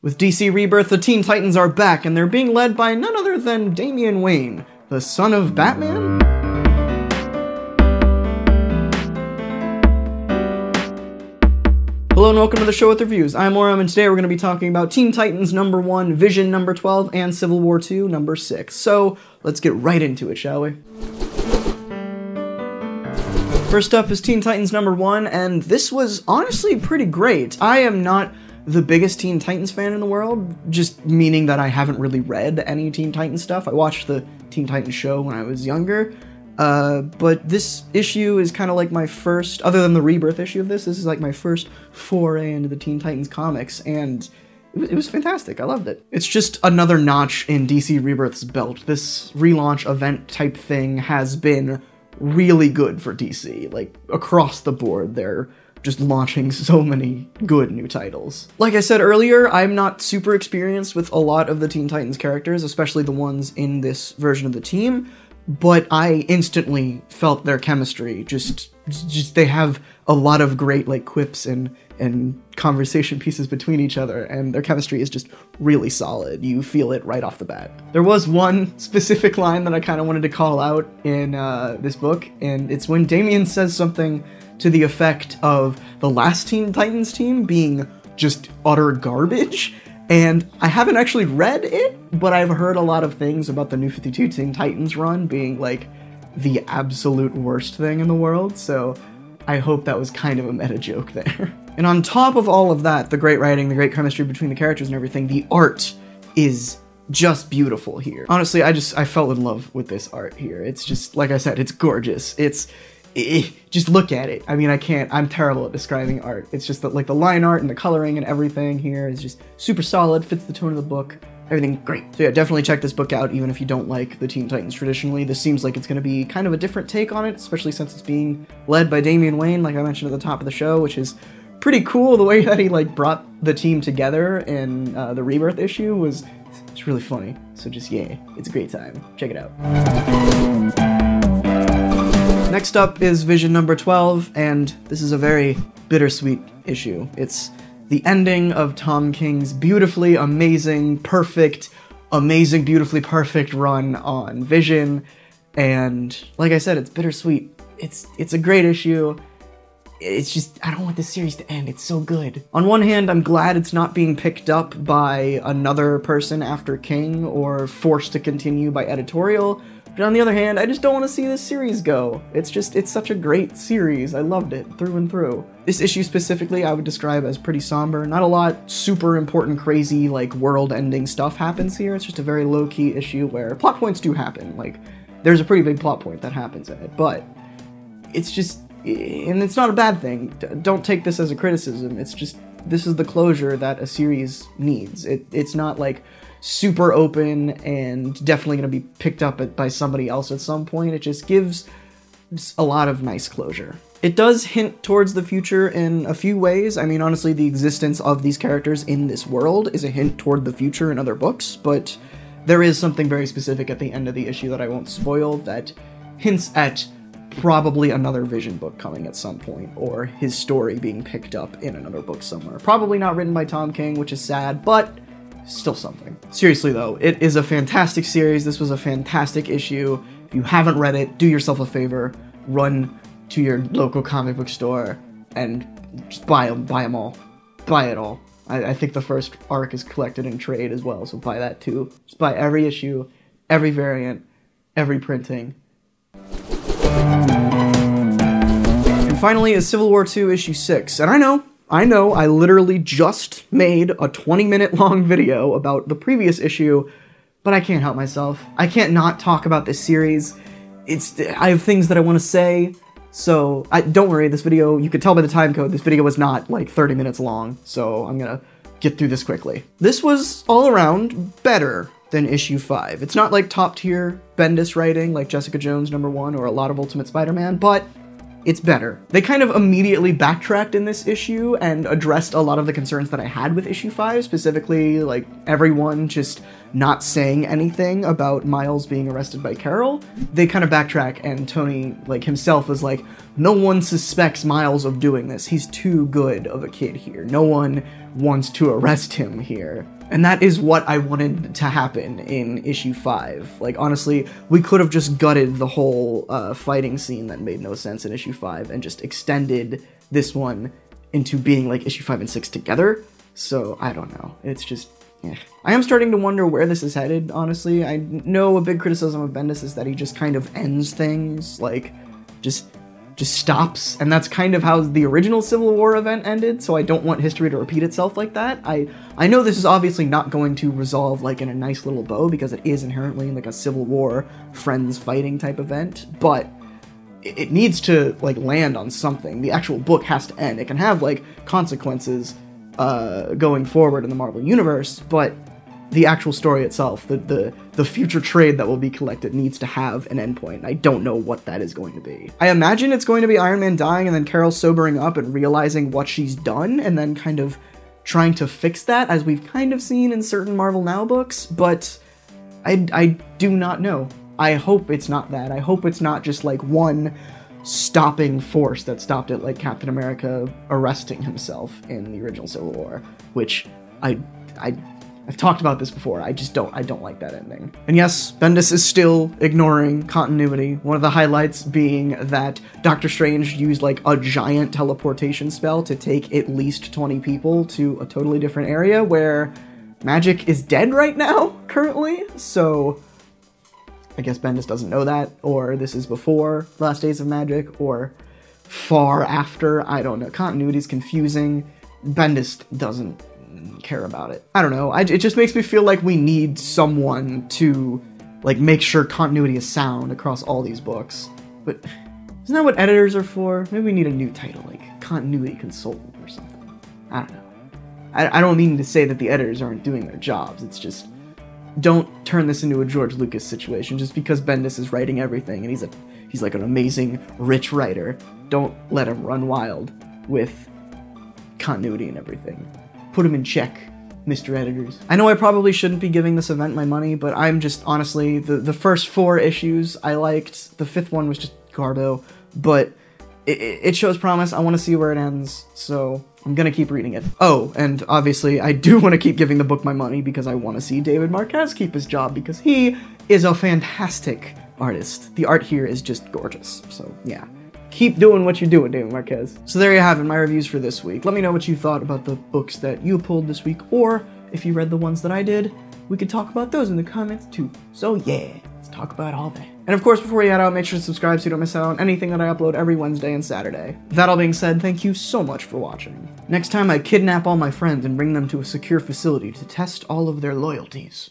With DC Rebirth, the Teen Titans are back, and they're being led by none other than Damian Wayne, the son of Batman? Hello and welcome to the show with reviews. I'm Auram, and today we're going to be talking about Teen Titans number 1, Vision number 12, and Civil War 2 number 6. So, let's get right into it, shall we? First up is Teen Titans number 1, and this was honestly pretty great. I am not the biggest Teen Titans fan in the world, just meaning that I haven't really read any Teen Titans stuff. I watched the Teen Titans show when I was younger, but this issue is kind of like my first, other than the Rebirth issue of this is like my first foray into the Teen Titans comics, and it was fantastic. I loved it. It's just another notch in DC Rebirth's belt. This relaunch event type thing has been really good for DC, like across the board. They're just launching so many good new titles. Like I said earlier, I'm not super experienced with a lot of the Teen Titans characters, especially the ones in this version of the team, but I instantly felt their chemistry. Just they have a lot of great like quips and conversation pieces between each other, and their chemistry is just really solid. You feel it right off the bat. There was one specific line that I kind of wanted to call out in this book, and it's when Damian says something to the effect of the last Teen Titans team being just utter garbage. And I haven't actually read it, but I've heard a lot of things about the New 52 Teen Titans run being like the absolute worst thing in the world, so I hope that was kind of a meta joke there. And on top of all of that, the great writing, the great chemistry between the characters and everything, the art is just beautiful here. Honestly, I fell in love with this art here. It's just, like I said, it's gorgeous. Just look at it. I mean, I'm terrible at describing art. It's just that, like, the line art and the coloring and everything here is just super solid, fits the tone of the book, everything great. So yeah, definitely check this book out, even if you don't like the Teen Titans traditionally. This seems like it's going to be kind of a different take on it, especially since it's being led by Damian Wayne, like I mentioned at the top of the show, which is pretty cool. The way that he, like, brought the team together in the Rebirth issue it's really funny. So just, yeah, it's a great time. Check it out. Next up is Vision number 12, and this is a very bittersweet issue. It's the ending of Tom King's beautifully amazing, beautifully perfect run on Vision, and like I said, it's bittersweet. It's a great issue. It's just, I don't want this series to end. It's so good. On one hand, I'm glad it's not being picked up by another person after King or forced to continue by editorial. But on the other hand, I just don't want to see this series go. It's such a great series. I loved it through and through. This issue specifically I would describe as pretty somber. Not a lot super important, crazy, like, world-ending stuff happens here. It's just a very low-key issue where plot points do happen. Like, there's a pretty big plot point that happens in it, but it's just, and it's not a bad thing. Don't take this as a criticism. It's just, this is the closure that a series needs. It's not, like, super open and definitely going to be picked up by somebody else at some point. It just gives a lot of nice closure. It does hint towards the future in a few ways. I mean, honestly, the existence of these characters in this world is a hint toward the future in other books, but there is something very specific at the end of the issue that I won't spoil that hints at probably another Vision book coming at some point, or his story being picked up in another book somewhere. Probably not written by Tom King, which is sad, but still something. Seriously though, it is a fantastic series. This was a fantastic issue. If you haven't read it, do yourself a favor, run to your local comic book store and just buy them all. Buy it all. I think the first arc is collected in trade as well, so buy that too. Just buy every issue, every variant, every printing. And finally is Civil War 2 issue 6, and I know, I literally just made a 20-minute long video about the previous issue, but I can't help myself. I can't not talk about this series. I have things that I want to say, so don't worry, this video, you could tell by the time code, this video was not like 30 minutes long, so I'm gonna get through this quickly. This was all around better than issue 5. It's not like top tier Bendis writing like Jessica Jones number 1 or a lot of Ultimate Spider-Man, but it's better. They kind of immediately backtracked in this issue and addressed a lot of the concerns that I had with issue 5, specifically, like, everyone just not saying anything about Miles being arrested by Carol, they kind of backtrack, and Tony, like, himself is like, no one suspects Miles of doing this. He's too good of a kid here. No one wants to arrest him here. And that is what I wanted to happen in issue 5. Like, honestly, we could have just gutted the whole fighting scene that made no sense in issue 5 and just extended this one into being like issue 5 and 6 together. So, I don't know. It's just, eh. I am starting to wonder where this is headed, honestly. I know a big criticism of Bendis is that he just kind of ends things, like, just stops, and that's kind of how the original Civil War event ended, so I don't want history to repeat itself like that. I know this is obviously not going to resolve, like, in a nice little bow, because it is inherently, like, a Civil War, friends fighting type event, but it needs to, like, land on something. The actual book has to end. It can have, like, consequences going forward in the Marvel Universe, but the actual story itself, the future trade that will be collected, needs to have an endpoint. I don't know what that is going to be. I imagine it's going to be Iron Man dying and then Carol sobering up and realizing what she's done and then kind of trying to fix that, as we've kind of seen in certain Marvel Now books, but I do not know. I hope it's not that. I hope it's not just like one stopping force that stopped it, like Captain America arresting himself in the original Civil War, which I've talked about this before. I don't like that ending. And yes, Bendis is still ignoring continuity. One of the highlights being that Doctor Strange used like a giant teleportation spell to take at least 20 people to a totally different area where magic is dead right now, currently. So I guess Bendis doesn't know that, or this is before Last Days of Magic, or far after. I don't know. Continuity's confusing. Bendis doesn't care about it. I don't know. It just makes me feel like we need someone to, like, make sure continuity is sound across all these books. But isn't that what editors are for? Maybe we need a new title, like continuity consultant or something. I don't know. I don't mean to say that the editors aren't doing their jobs. It's just, don't turn this into a George Lucas situation just because Bendis is writing everything and he's like an amazing rich writer. Don't let him run wild with continuity and everything. Put him in check, Mr. Editors. I know I probably shouldn't be giving this event my money, but I'm just, honestly, the first 4 issues I liked. The 5th one was just garbo, but it shows promise. I want to see where it ends, so I'm gonna keep reading it. Oh, and obviously I do want to keep giving the book my money because I want to see David Marquez keep his job because he is a fantastic artist. The art here is just gorgeous, so yeah. Keep doing what you're doing, David Marquez. So there you have it, my reviews for this week. Let me know what you thought about the books that you pulled this week, or if you read the ones that I did, we could talk about those in the comments too. So yeah, let's talk about all that. And of course, before you head out, make sure to subscribe so you don't miss out on anything that I upload every Wednesday and Saturday. That all being said, thank you so much for watching. Next time, I kidnap all my friends and bring them to a secure facility to test all of their loyalties.